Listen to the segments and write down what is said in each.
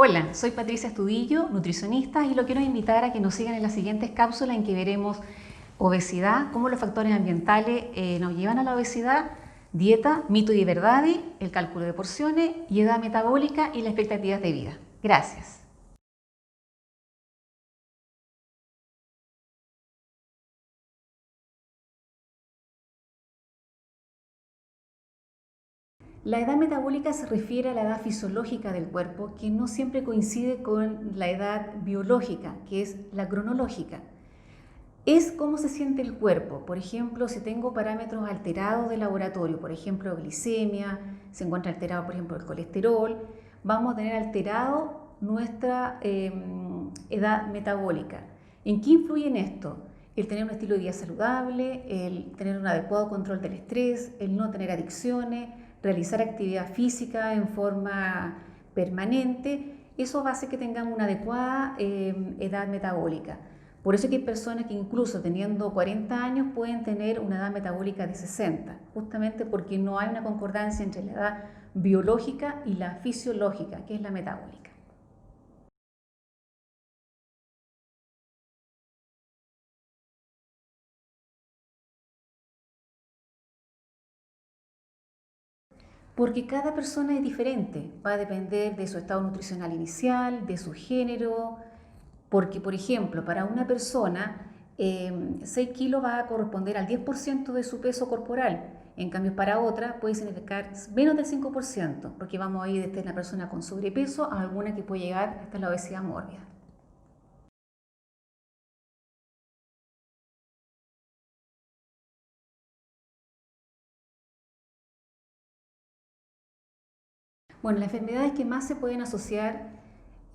Hola, soy Patricia Estudillo, nutricionista, y lo quiero invitar a que nos sigan en las siguientes cápsulas en que veremos obesidad, cómo los factores ambientales nos llevan a la obesidad, dieta, mito y verdades, el cálculo de porciones y edad metabólica y las expectativas de vida. Gracias. La edad metabólica se refiere a la edad fisiológica del cuerpo, que no siempre coincide con la edad biológica, que es la cronológica. Es cómo se siente el cuerpo. Por ejemplo, si tengo parámetros alterados de laboratorio, por ejemplo, glicemia, se encuentra alterado, por ejemplo, el colesterol, vamos a tener alterado nuestra edad metabólica. ¿En qué influye en esto? El tener un estilo de vida saludable, el tener un adecuado control del estrés, el no tener adicciones, realizar actividad física en forma permanente. Eso va a hacer que tengamos una adecuada edad metabólica. Por eso que hay personas que incluso teniendo 40 años pueden tener una edad metabólica de 60, justamente porque no hay una concordancia entre la edad biológica y la fisiológica, que es la metabólica. Porque cada persona es diferente, va a depender de su estado nutricional inicial, de su género, porque por ejemplo, para una persona 6 kilos va a corresponder al 10% de su peso corporal, en cambio para otra puede significar menos del 5%, porque vamos a ir desde una persona con sobrepeso a alguna que puede llegar hasta la obesidad mórbida. Bueno, las enfermedades que más se pueden asociar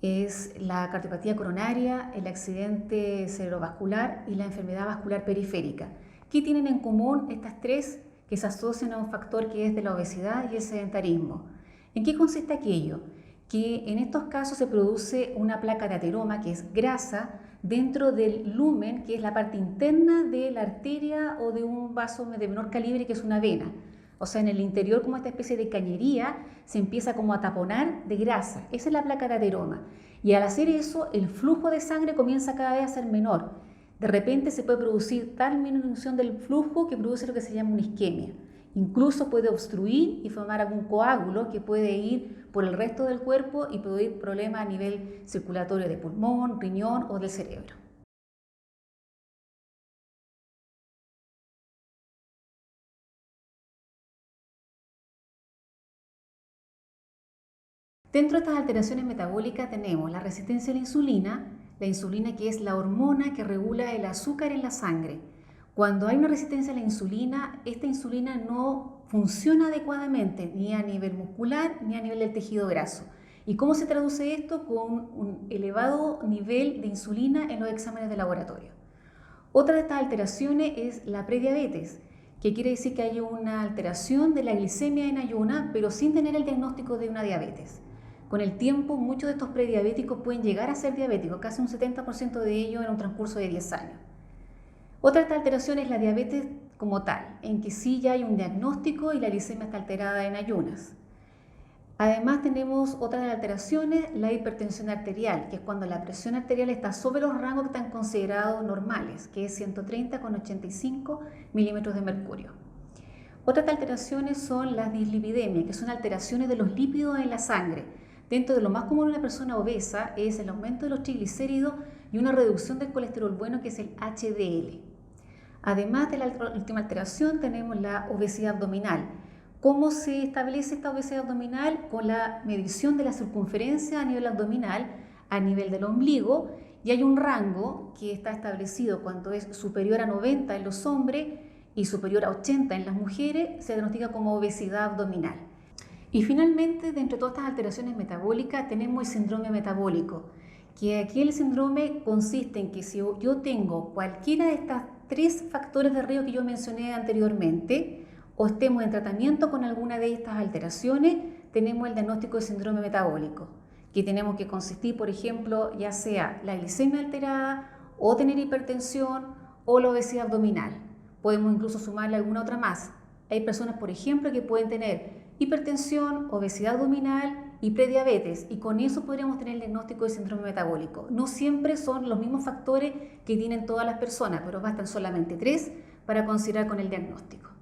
es la cardiopatía coronaria, el accidente cerebrovascular y la enfermedad vascular periférica. ¿Qué tienen en común estas tres que se asocian a un factor que es de la obesidad y el sedentarismo? ¿En qué consiste aquello? Que en estos casos se produce una placa de ateroma, que es grasa, dentro del lumen, que es la parte interna de la arteria o de un vaso de menor calibre, que es una vena. O sea, en el interior, como esta especie de cañería, se empieza como a taponar de grasa. Esa es la placa de ateroma. Y al hacer eso, el flujo de sangre comienza cada vez a ser menor. De repente se puede producir tal disminución del flujo que produce lo que se llama una isquemia. Incluso puede obstruir y formar algún coágulo que puede ir por el resto del cuerpo y producir problemas a nivel circulatorio de pulmón, riñón o del cerebro. Dentro de estas alteraciones metabólicas tenemos la resistencia a la insulina que es la hormona que regula el azúcar en la sangre. Cuando hay una resistencia a la insulina, esta insulina no funciona adecuadamente ni a nivel muscular ni a nivel del tejido graso. ¿Y cómo se traduce esto? Con un elevado nivel de insulina en los exámenes de laboratorio. Otra de estas alteraciones es la prediabetes, que quiere decir que hay una alteración de la glicemia en ayuna, pero sin tener el diagnóstico de una diabetes. Con el tiempo, muchos de estos prediabéticos pueden llegar a ser diabéticos, casi un 70% de ellos en un transcurso de 10 años. Otra de estas alteraciones es la diabetes como tal, en que sí ya hay un diagnóstico y la glicemia está alterada en ayunas. Además tenemos otras alteraciones, la hipertensión arterial, que es cuando la presión arterial está sobre los rangos que están considerados normales, que es 130,85 milímetros de mercurio. Otras alteraciones son las dislipidemias, que son alteraciones de los lípidos en la sangre. Dentro de lo más común en una persona obesa es el aumento de los triglicéridos y una reducción del colesterol bueno, que es el HDL. Además de la última alteración tenemos la obesidad abdominal. ¿Cómo se establece esta obesidad abdominal? Con la medición de la circunferencia a nivel abdominal, a nivel del ombligo, y hay un rango que está establecido cuando es superior a 90 en los hombres y superior a 80 en las mujeres, se diagnostica como obesidad abdominal. Y finalmente, dentro de todas estas alteraciones metabólicas, tenemos el síndrome metabólico, que aquí el síndrome consiste en que si yo tengo cualquiera de estas tres factores de riesgo que yo mencioné anteriormente, o estemos en tratamiento con alguna de estas alteraciones, tenemos el diagnóstico de síndrome metabólico, que tenemos que consistir, por ejemplo, ya sea la glicemia alterada, o tener hipertensión, o la obesidad abdominal. Podemos incluso sumarle alguna otra más. Hay personas, por ejemplo, que pueden tener hipertensión, obesidad abdominal y prediabetes, y con eso podríamos tener el diagnóstico de síndrome metabólico. No siempre son los mismos factores que tienen todas las personas, pero bastan solamente 3 para considerar con el diagnóstico.